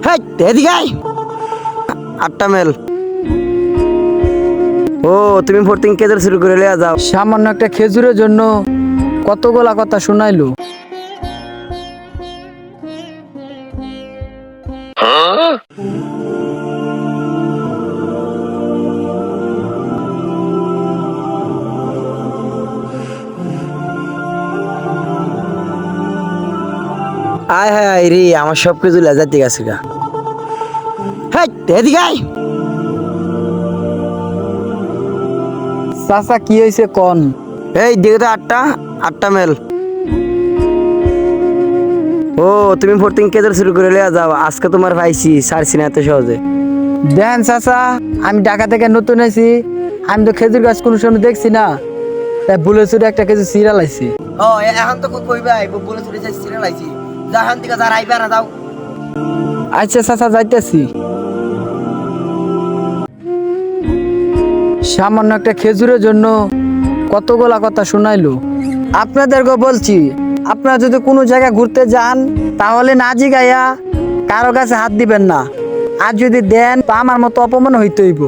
হ্যাঁ এদিকে আয়। 8টা মেল। ও তুমি ভর্তিং কেজের শুরু করে লিয়া যাও। সামান্য একটা খেজুরের জন্য কতগুলা কথা শোনাইলো। আয় হ্যাঁ আয় রে, আমার সব কিছু লেজাতে গেছে গা। হ্যাঁ এদিকে আয়। চাচা কি হয়েছে কন? এই দিকে তো 8টা মেল। ও তুমি ভর্তিং কেজের শুরু করে লিয়া যাও, আজকে তোমার পাইছি, ছাড়ছি না এত সহজে। দেন চাচা, আমি ঢাকা থেকে নতুন আইছি, আমি তো খেজুর গাছ কোনো সময় দেখছি না, তাই ভুলে চুরে একটা খেজুর সিরিয়াল আইছি। ও এখন তো কইবা বলে চলে যাই সিরিয়াল আইছি, জাহান থেকে যারা আইবা না যাও। আচ্ছা চাচা যাইতেছি। সামান্য একটা খেজুরের জন্য কতগুলা কথা শোনাইলো। আপনাদেরকে বলছি, আপনারা যদি কোনো জায়গায় ঘুরতে যান তাহলে না জিগাইয়া কারো কাছে হাত দিবেন না, আর যদি দেন তা আমার মতো অপমান হইতে হইব।